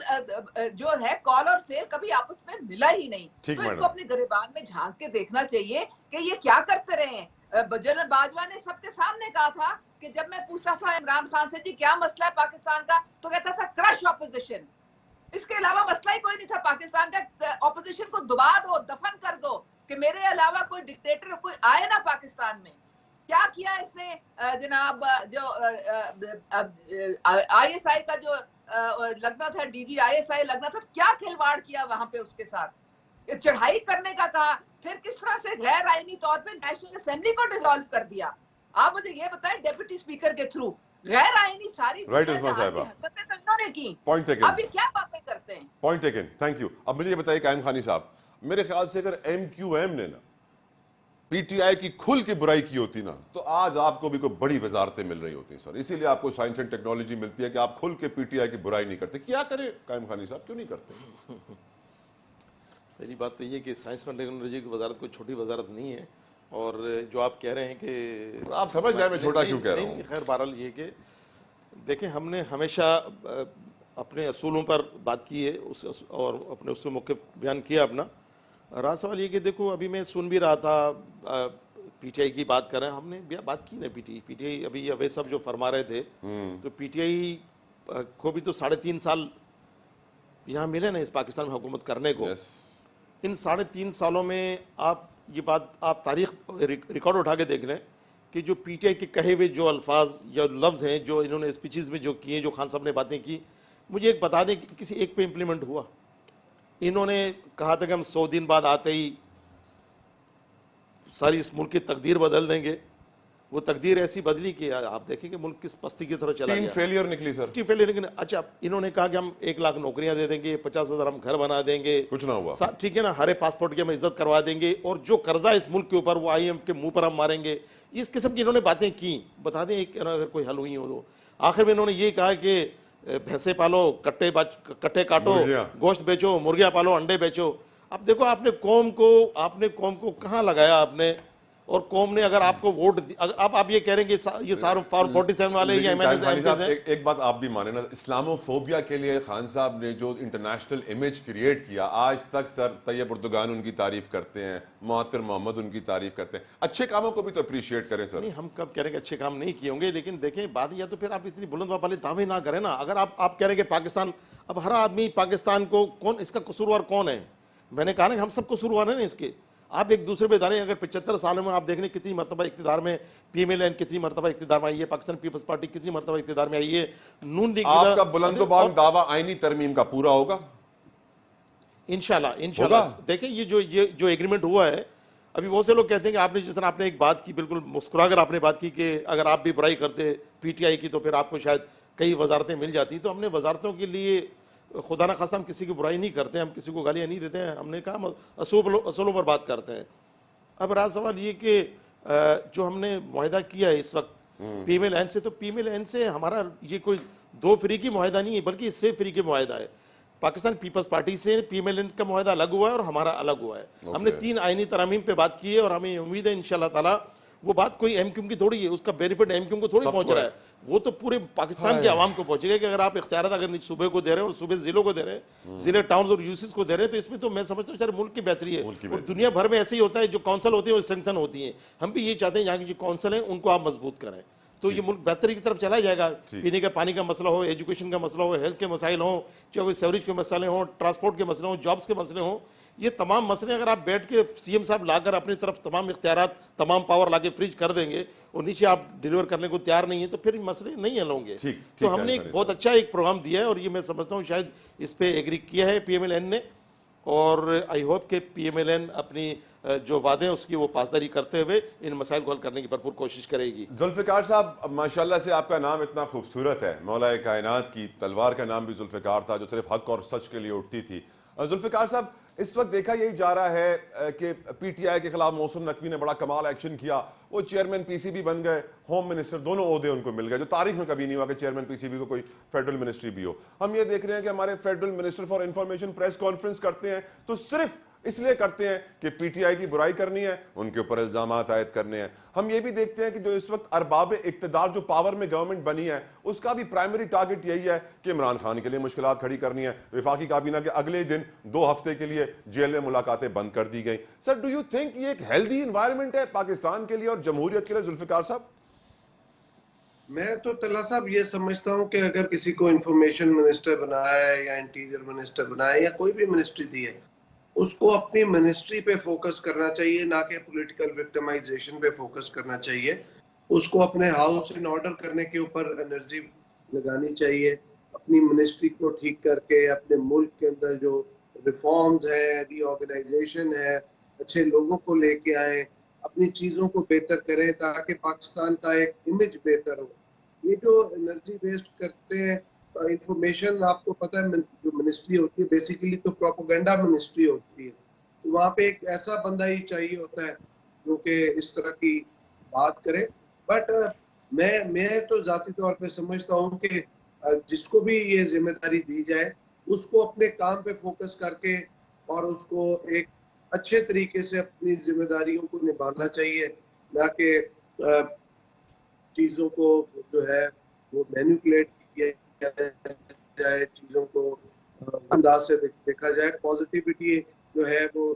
جو ہے کال اور فیل کبھی آپس میں ملا ہی نہیں. تو ان کو اپنے گریبان میں جھانک کے دیکھنا چاہیے کہ یہ کیا کرتے رہے ہیں. جنرل باجوہ نے سب کے سامنے کہا تھا کہ جب میں پوچھتا تھا عمران خان سے جی کیا مسئلہ ہے پاکستان کا, تو کہتا تھا کرش اپوزیشن, اس کے علاوہ مسئلہ ہی کوئی نہیں تھا پاکستان کا. اپوزیشن کو دبا دو, دفن کر دو, کہ میرے علاوہ کوئی ڈکٹیٹر کوئی آئے نہ پاکستان میں. کیا کیا اس نے جناب, جو ISI کا جو لگنا تھا, DG ISI لگنا تھا, کیا کھلواڑ کیا وہاں پہ اس کے ساتھ, چڑھائی کرنے کا کہا, پھر کس طرح سے غیر آئینی طور پہ نیشنل اسمبلی کو ڈیزالو کر دیا. آپ مجھے یہ بتائیں ڈیپٹی اسپیکر کے تھرو غیر آئینی ساری حرکتیں تو انہوں نے کی, ابھی کیا باتیں کرتے ہیں. Point taken, thank you. اب مجھے یہ بتائیے قائم خانی صاحب, میرے خیال سے اگر MQM نے نا PTI کی کھل کے برائی کی ہوتی نا تو آج آپ کو بھی کوئی بڑی وزارتیں مل رہی ہوتی ہیں سر. اسی لیے آپ کو سائنس اینڈ ٹیکنالوجی ملتی ہے کہ آپ کھل کے PTI کی برائی نہیں کرتے. کیا کرے قائم خانی صاحب, کیوں نہیں کرتے؟ پہلی بات تو یہ کہ سائنس اینڈ ٹیکنالوجی کی وزارت کوئی چھوٹی وزارت نہیں ہے, اور جو آپ کہہ رہے ہیں کہ آپ سمجھ جائیں میں چھوٹا کیوں کہہ رہا ہوں. خیر بہرحال یہ کہ دیکھیں ہم نے ہمیشہ اپنے اصولوں پر بات کی ہے اور اپنے اس میں موقف بیان کیا اپنا. رہا سوال یہ کہ دیکھو ابھی میں سن بھی رہا تھا PTI کی بات کر رہے ہیں, ہم نے بات کی نا PTI ابھی اوے صاحب جو فرما رہے تھے, تو PTI کو بھی تو 3.5 سال یہاں ملے نا اس پاکستان میں حکومت کرنے کو. ان 3.5 سالوں میں یہ بات آپ تاریخ ریکارڈ اٹھا کے دیکھ لیں کہ جو PTI کے کہے ہوئے جو الفاظ یا لفظ ہیں جو انہوں نے اسپیچز میں جو کیے, جو خان صاحب نے باتیں کی, مجھے ایک بتا دیں کہ کسی ایک پہ امپلیمنٹ ہوا. انہوں نے کہا تھا کہ ہم 100 دن بعد آتے ہی ساری اس ملک کی تقدیر بدل دیں گے. وہ تقدیر ایسی بدلی کہ آپ دیکھیں کہ ملک کس پستی کی طرف چلا گیا. فیلئر نکلی سر, فیلئر نکلی. اچھا انہوں نے کہا کہ ہم 1 لاکھ نوکریاں دے دیں گے, 50,000 ہم گھر بنا دیں گے, کچھ نہ ہوا. ٹھیک ہے نا, ہرے پاسپورٹ کی ہم عزت کروا دیں گے, اور جو قرضہ اس ملک کے اوپر وہ IMF کے منہ پر ہم ماریں گے. اس قسم کی انہوں نے باتیں کی. بتا دیں اگر کوئی حل ہوئی ہو تو. آخر میں انہوں نے یہ کہا کہ بھینسیں پالو, کٹے کاٹو, گوشت بیچو, مرغیاں پالو, انڈے بیچو. اب دیکھو آپ نے قوم کو کہاں لگایا آپ نے, اور قوم نے اگر آپ کو ووٹ آپ یہ کہہ رہے ہیں کہ یہ 47 والے ایک بات آپ بھی مانیں نا, اسلاموفوبیا کے لیے خان صاحب نے جو انٹرنیشنل امیج کریٹ کیا, آج تک سر طیب اردگان ان کی تعریف کرتے ہیں, مہاتر محمد ان کی تعریف کرتے ہیں. اچھے کاموں کو بھی تو اپریشیٹ کریں سر. نہیں, ہم کب کہہ رہے ہیں کہ اچھے کام نہیں کیے ہوں گے, لیکن دیکھیں بات یا تو پھر آپ اتنی بلند والے دعوے نہ کریں نا. اگر آپ کہہ رہے ہیں کہ پاکستان, اب ہر آدمی پاکستان کو کون اس کا قصوروار کون ہے, میں نے کہا نا کہ ہم سب قصوروار ہیں نا اس کے. آپ ایک دوسرے پہ داریں. اگر 75 سالوں میں آپ دیکھ لیں کتنی مرتبہ اقتدار میں PMLN کتنی مرتبہ اقتدار میں آئی ہے, پاکستان پیپلز پارٹی کتنی مرتبہ اقتدار میں آئی ہے, نون لیگ. آپ کا بلند و بلند دعویٰ آئینی ترمیم کا پورا ہوگا انشاءاللہ. دیکھیں یہ جو ایگریمنٹ ہوا ہے, ابھی بہت سے لوگ کہتے ہیں کہ آپ نے جس طرح آپ نے ایک بات کی, بالکل مسکرا کر آپ نے بات کی کہ اگر آپ بھی برائی کرتے PTI کی تو پھر آپ کو شاید کئی وزارتیں مل جاتی. تو ہم نے وزارتوں کے لیے خدا نہ خواستہ ہم کسی کی برائی نہیں کرتے ہیں, ہم کسی کو گالیاں نہیں دیتے ہیں, ہم نے کہا ہم اصولوں پر بات کرتے ہیں. اب رہا سوال یہ کہ جو ہم نے معاہدہ کیا ہے اس وقت پی ایم ایل این سے, تو پی ایم ایل این سے ہمارا یہ کوئی دو فریقی معاہدہ نہیں ہے بلکہ اس سے فریقی معاہدہ ہے. پاکستان پیپلز پارٹی سے پی ایم ایل این کا معاہدہ الگ ہوا ہے اور ہمارا الگ ہوا ہے. ہم نے 3 آئینی ترامیم پہ بات کی ہے اور ہمیں امید ہے انشاءاللہ تعالیٰ وہ بات کوئی ایم کیو ایم کی تھوڑی ہے, اس کا بینیفٹ ایم کیو ایم کو تھوڑی پہنچ رہا ہے, وہ تو پورے پاکستان کے عوام کو پہنچے گا کہ اگر آپ اختیارات اگر صوبے کو دے رہے ہیں اور صوبے ضلعوں کو دے رہے ہیں, ضلع ٹاؤنز اور یوسیز کو دے رہے ہیں, تو اس میں تو میں سمجھتا ہوں سارے ملک کی بہتری ہے. اور دنیا بھر میں ایسے ہی ہوتا ہے, جو کونسل ہوتی ہیں وہ اسٹرینتھن ہوتی ہیں. ہم بھی یہ چاہتے ہیں یہاں کی جو کونسل ہیں ان کو آپ مضبوط کریں, تو یہ ملک بہتری کی طرف چلا جائے گا. پینے کا پانی کا مسئلہ ہو, ایجوکیشن کا مسئلہ ہو, ہیلتھ کے مسائل ہوں, چاہے وہ سیوریج کے مسئلے ہوں, ٹرانسپورٹ کے مسئلے ہوں, جابس کے مسئلے ہوں, یہ تمام مسئلے اگر آپ بیٹھ کے سی ایم صاحب لا کر اپنی طرف تمام اختیارات, تمام پاور لا کے فریج کر دیں گے اور نیچے آپ ڈیلیور کرنے کو تیار نہیں ہیں, تو پھر مسئلے نہیں حل ہوں گے. تو ہم نے ایک بہت اچھا ایک پروگرام دیا ہے اور یہ میں سمجھتا ہوں شاید اس پہ ایگری کیا ہے پی ایم ایل این نے, اور آئی ہوپ کہ پی ایم ایل این اپنی جو وعدے ہیں اس کی وہ پاسداری کرتے ہوئے ان مسائل کو حل کرنے کی بھرپور کوشش کرے گی. ذوالفقار صاحب, ماشاءاللہ سے آپ کا نام اتنا خوبصورت ہے, مولا کائنات کی تلوار کا نام بھی ذوالفقار تھا جو صرف حق اور سچ کے لیے اٹھتی تھی. ذوالفقار صاحب, اس وقت دیکھا یہی جا رہا ہے کہ پی ٹی آئی کے خلاف محسن نقوی نے بڑا کمال ایکشن کیا, وہ چیئرمین پی سی بی بن گئے, ہوم منسٹر, دونوں عہدے ان کو مل گئے, جو تاریخ میں کبھی نہیں ہوا کہ چیئرمین پی سی بی کو کوئی فیڈرل منسٹری بھی ہو. ہم یہ دیکھ رہے ہیں کہ ہمارے federal minister for information press conference کرتے ہیں تو صرف اس لیے کرتے ہیں کہ پی ٹی آئی کی برائی کرنی ہے, ان کے اوپر الزامات عائد کرنے ہیں. ہم یہ بھی دیکھتے ہیں کہ جو اس وقت ارباب اقتدار جو پاور میں گورنمنٹ بنی ہے, اس کا بھی پرائمری ٹارگٹ یہی ہے کہ عمران خان کے لیے مشکلات کھڑی کرنی ہے. وفاقی کابینہ کے اگلے دن 2 ہفتے کے لیے جیل میں ملاقاتیں بند کر دی گئیں. سر, ڈو یو تھنک یہ ایک ہیلدی انوائرمنٹ ہے پاکستان کے لیے اور جمہوریت کے لیے؟ ذوالفقار صاحب, میں تو طلعت صاحب یہ سمجھتا ہوں کہ اگر کسی کو انفارمیشن منسٹر بنایا ہے یا انٹیریئر منسٹر بنایا ہے یا کوئی بھی منسٹری دی ہے, اس کو اپنی منسٹری پہ فوکس کرنا چاہیے, نہ کہ پولیٹیکل وکٹمائزیشن پہ فوکس کرنا چاہیے. اس کو اپنے ہاؤس ان آرڈر کرنے کے اوپر انرجی لگانی چاہیے, اپنی منسٹری کو ٹھیک کر کے اپنے ملک کے اندر جو ریفارمز ہیں, ری آرگنائزیشن ہے, اچھے لوگوں کو لے کے آئیں, اپنی چیزوں کو بہتر کریں تاکہ پاکستان کا ایک امیج بہتر ہو. یہ جو انرجی ویسٹ کرتے ہیں, انفارمیشن آپ کو پتہ ہے جو منسٹری ہوتی ہے بیسیکلی تو پروپیگنڈا منسٹری ہوتی ہے, وہاں پہ ایک ایسا بندہ ہی چاہیے ہوتا ہے جو کہ اس طرح کی بات کرے. بٹ میں تو ذاتی طور پہ سمجھتا ہوں کہ جس کو بھی یہ ذمہ داری دی جائے اس کو اپنے کام پہ فوکس کر کے اور اس کو ایک اچھے طریقے سے اپنی ذمہ داریوں کو نبھانا چاہیے, نہ کہ چیزوں کو جو ہے وہ مینیپولیٹ کیا جائے, چیزوں کو انداز سے دیکھا جائے. پازیٹیوٹی جو ہے وہ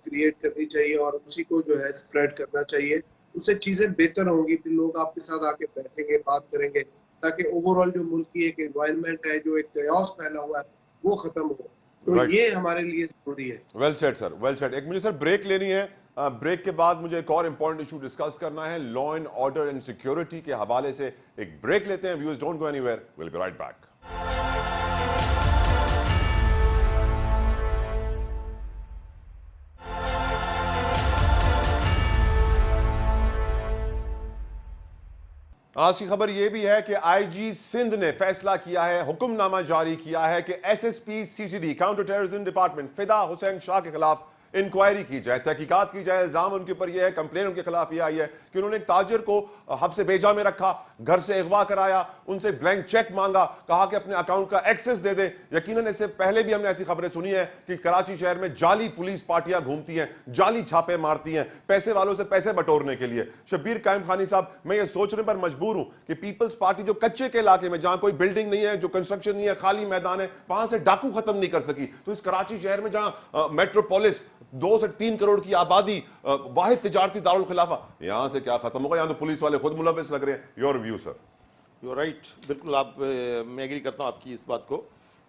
کریٹ کرنی چاہیے اور اسی کو جو ہے اسپریڈ کرنا چاہیے. اس سے چیزیں بہتر ہوں گی, پھر لوگ آپ کے ساتھ آ کے بیٹھیں گے, بات کریں گے, تاکہ اوور آل جو ملک کی ایک انوائرمنٹ ہے, جو ایک کیوس پھیلا ہوا ہے, وہ ختم ہو. تو یہ ہمارے لیے ضروری ہے. ویل سیڈ سر, ویل سیڈ. ایک مجھے سر بریک لینی ہے, بریک کے بعد مجھے ایک اور امپورٹنٹ ایشو ڈسکس کرنا ہے, law and order and security کے حوالے سے. ایک بریک لیتے ہیں. Viewers don't go anywhere, we'll be right back. آج کی خبر یہ بھی ہے کہ آئی جی سندھ نے فیصلہ کیا ہے, حکم نامہ جاری کیا ہے کہ S S P C T D counter terrorism department Fida Hussain شاہ کے خلاف انکوائری کی جائے, تحقیقات کی جائے. الزام ان کے اوپر یہ ہے, کمپلین ان کے خلاف یہ آئی ہے کہ انہوں نے ایک تاجر کو حبس بیجا میں رکھا, گھر سے اغوا کرایا, ان سے بلینک چیک مانگا, کہا کہ اپنے اکاؤنٹ کا ایکسس دے دیں. یقیناً اس سے پہلے بھی ہم نے ایسی خبریں سنی ہیں کہ کراچی شہر میں جعلی پولیس پارٹیاں گھومتی ہیں, جعلی چھاپے مارتی ہیں پیسے والوں سے پیسے بٹورنے کے لیے. شبیر قائم خانی صاحب, میں یہ سوچنے پر مجبور ہوں کہ پیپلز پارٹی جو کچے کے علاقے میں جہاں کوئی بلڈنگ نہیں ہے, جو کنسٹرکشن نہیں ہے, خالی میدان ہے, وہاں سے ڈاکو ختم نہیں کر سکی, تو اس کراچی شہر میں جہاں میٹروپولس 2 سے 3 کروڑ کی آبادی, واحد تجارتی دارالخلافہ, یہاں سے کیا ختم ہوگا؟ یہاں تو پولیس والے خود ملوث لگ رہے ہیں. Your view sir. You right, بالکل آپ, میں ایگری کرتا ہوں آپ کی اس بات کو.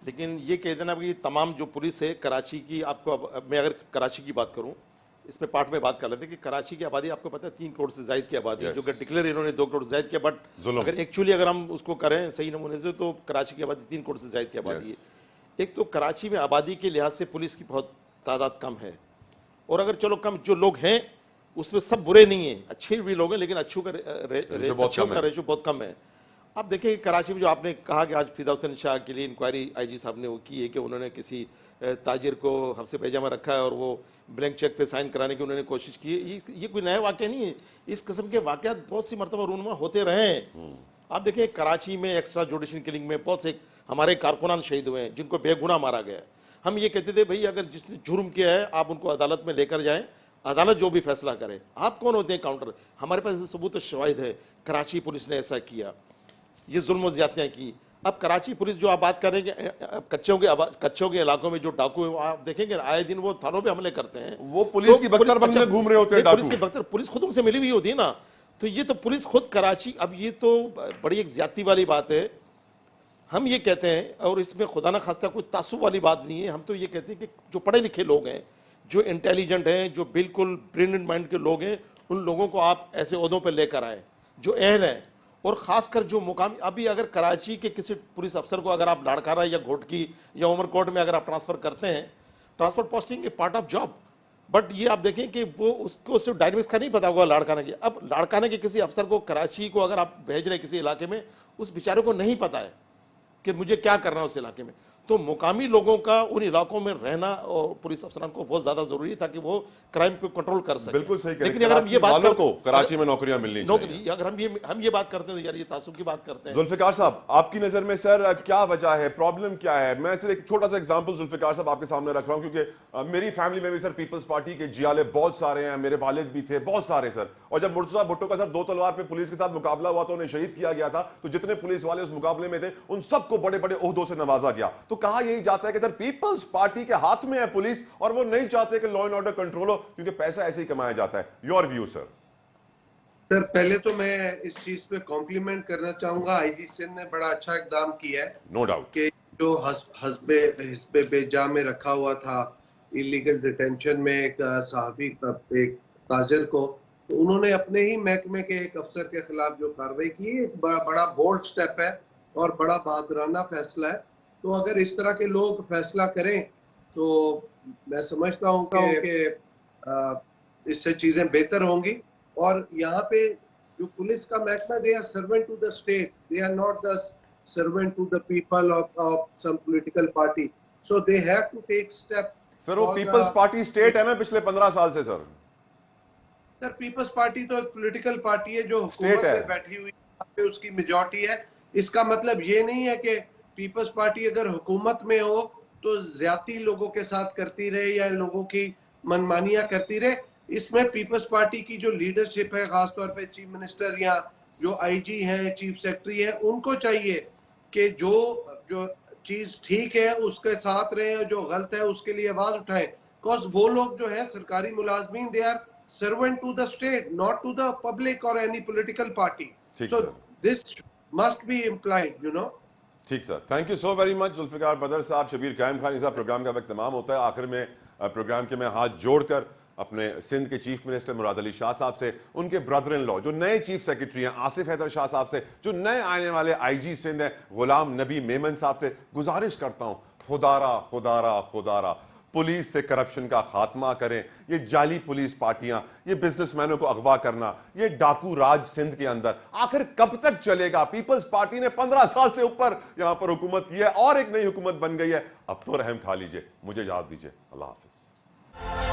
لیکن یہ کہہ دینا کہ تمام جو پولیس ہے کراچی کی, آپ کو میں اگر کراچی کی بات کروں, اس میں پارٹ میں بات کر لیتے ہیں کہ کراچی کی آبادی آپ کو پتہ ہے 3 کروڑ سے زائد کی آبادی ہے, جو کہ ڈکلیئر انہوں نے 2 کروڑ زائد کیا, بٹ اگر ایکچولی اگر ہم اس کو کریں صحیح نمونے سے تو کراچی کی آبادی 3 کروڑ سے زائد کی آبادی ہے. ایک تو کراچی میں آبادی کے لحاظ سے پولیس کی بہت تعداد کم ہے, اور اگر چلو کم جو لوگ ہیں اس میں سب برے نہیں ہیں, اچھے بھی لوگ ہیں, لیکن اچھوں کا ریشو بہت کم ہے. آپ دیکھیں کراچی میں جو آپ نے کہا کہ آج فدا حسین شاہ کے لیے انکوائری آئی جی صاحب نے وہ کی ہے کہ انہوں نے کسی تاجر کو حبس پیجامہ رکھا ہے اور وہ بلینک چیک پہ سائن کرانے کی انہوں نے کوشش کی ہے. یہ کوئی نیا واقعہ نہیں ہے. اس قسم کے واقعات بہت سی مرتبہ رونما ہوتے رہے ہیں. آپ دیکھیں کراچی میں ایکسٹرا جوڈیشل کلنگ میں بہت سے ہمارے کارکنان شہید ہوئے ہیں جن کو بے گناہ مارا گیا ہے. ہم یہ کہتے تھے بھائی اگر جس نے جرم کیا ہے آپ ان کو عدالت میں لے کر جائیں, عدالت جو بھی فیصلہ کرے. آپ کون ہوتے ہیں کاؤنٹر؟ ہمارے پاس ثبوت و شواہد ہے. کراچی پولیس نے ایسا کیا, یہ ظلم و زیادتیاں کی. اب کراچی پولیس جو آپ بات کریں گے کچوں کے علاقوں میں جو ڈاکو ہیں آپ دیکھیں گے آئے دن وہ تھانوں پہ حملے کرتے ہیں. وہ پولیس کی بکتر بن میں گھوم رہے ہوتے ہیں پولیس کی بکتر, پولیس خود ان سے ملی ہوئی ہوتی ہے نا. تو یہ تو پولیس خود کراچی, اب یہ تو بڑی ایک زیادتی والی بات ہے. ہم یہ کہتے ہیں, اور اس میں خدا نہ خواستہ کوئی تعصب والی بات نہیں ہے, ہم تو یہ کہتے ہیں کہ جو پڑھے لکھے لوگ ہیں, جو انٹیلیجنٹ ہیں, جو بالکل برلینٹ مائنڈ کے لوگ ہیں, ان لوگوں کو آپ ایسے عہدوں پہ لے کر آئیں جو اہل ہیں. اور خاص کر جو مقامی, ابھی اگر کراچی کے کسی پولیس افسر کو اگر آپ لاڑکانہ یا گھوٹکی یا عمر کوٹ میں اگر آپ ٹرانسفر کرتے ہیں, transfer posting a part of job, but یہ آپ دیکھیں کہ وہ اس کو صرف ڈائنمکس کا نہیں پتا ہوگا لاڑکانہ کی. اب لاڑکانہ کے کسی افسر کو کراچی کو اگر آپ بھیج رہے ہیں کسی علاقے میں, اس بیچارے کو نہیں پتا ہے کہ مجھے کیا کرنا ہے اس علاقے میں. تو مقامی لوگوں کا ان علاقوں میں رہنا اور پولیس افسران کو بہت زیادہ ضروری ہے تاکہ وہ کرائم کو کنٹرول کر سکیں. بالکل صحیح. لیکن اگر ہم یہ بات والوں کو کراچی میں نوکریاں ملنی چاہیے. اگر ہم یہ بات کرتے ہیں یار یہ تعصب کی بات کرتے ہیں. ذوالفقار صاحب آپ کی نظر میں سر کیا وجہ ہے, پرابلم کیا ہے؟ میں صرف ایک چھوٹا سا ایگزامپل ذوالفقار صاحب آپ کے سامنے رکھ رہا ہوں کیونکہ میری فیملی میں بھی سر پیپلز پارٹی کے جیالے بہت سارے ہیں, میرے والد بھی تھے, بہت سارے سر. اور جب مرتضیٰ بھٹو کا سر 2 تلوار پہ پولیس کے ساتھ مقابلہ ہوا تو انہیں شہید کیا گیا تھا, تو جتنے پولیس والے اس مقابلے میں تھے ان سب کو بڑے بڑے عہدوں سے نوازا گیا. تو کہا یہی جاتا ہے کہ سر پیپلز پارٹی کے ہاتھ میں ہے پولیس اور وہ نہیں چاہتے کہ لا اینڈ آرڈر کنٹرول ہو کیونکہ پیسہ ایسے ہی کمایا جاتا ہے. یور ویو سر. سر پہلے تو میں اس چیز پہ کمپلیمنٹ کرنا چاہوں گا, آئی جی سندھ نے بڑا اچھا اقدام کیا ہے. نو ڈاؤٹ کہ جو حزب بے جا میں رکھا ہوا تھا ایلیگل ڈیٹینشن میں ایک صحافی ایک تاجر کو, تو انہوں نے اپنے ہی محکمے کے ایک افسر کے خلاف جو کارروائی کی, ایک بڑا بولڈ سٹیپ ہے اور بڑا بہادرانہ فیصلہ ہے. تو اگر اس طرح کے لوگ فیصلہ کریں تو میں سمجھتا ہوں کہ اس سے چیزیں بہتر ہوں گی. اور یہاں پہ جو پولیس کا محکمہ, they are servant to the state, they are not the servant to the people of some political party, so they have to take step. سر وہ پیپلز پارٹی سٹیٹ ہے نا پچھلے 15 سال سے. سر پیپلز پارٹی تو ایک پولیٹیکل پارٹی ہے جو حکومت میں بیٹھی ہوئی ہے, اس کی میجورٹی ہے. اس کا مطلب یہ نہیں ہے کہ پیپلز پارٹی اگر حکومت میں ہو تو زیادتی لوگوں کے ساتھ کرتی رہے یا لوگوں کی منمانیاں کرتی رہے. اس میں پیپلز پارٹی کی جو لیڈرشپ ہے, خاص طور پہ چیف منسٹر یا جو آئی جی ہیں, چیف سیکرٹری ہیں, ان کو چاہیے کہ جو چیز ٹھیک ہے اس کے ساتھ رہیں اور جو غلط ہے اس کے لیے آواز اٹھائیں. بیکاز وہ لوگ جو ہیں سرکاری ملازمین, they are servant to the state, not to the public or any political party. So this must be implied, you know. ٹھیک sir, thank you so very much Zulfiqar Badar صاحب. شبیر قائم خان صاحب, پروگرام کا وقت تمام ہوتا ہے. آخر میں پروگرام کے میں ہاتھ جوڑ کر اپنے سندھ کے چیف منسٹر مراد علی شاہ صاحب سے, ان کے برادر ان لا جو نئے چیف سیکرٹری ہیں آصف حیدر شاہ صاحب سے, جو نئے آنے والے آئی جی سندھ ہیں غلام نبی میمن صاحب سے گزارش کرتا ہوں, خدارا پولیس سے کرپشن کا خاتمہ کریں. یہ جعلی پولیس پارٹیاں, یہ بزنس مینوں کو اغوا کرنا, یہ ڈاکو راج سندھ کے اندر آخر کب تک چلے گا؟ پیپلز پارٹی نے 15 سال سے اوپر یہاں پر حکومت کی ہے اور ایک نئی حکومت بن گئی ہے. اب تو رحم کھا لیجئے. مجھے یاد دیجئے. اللہ حافظ.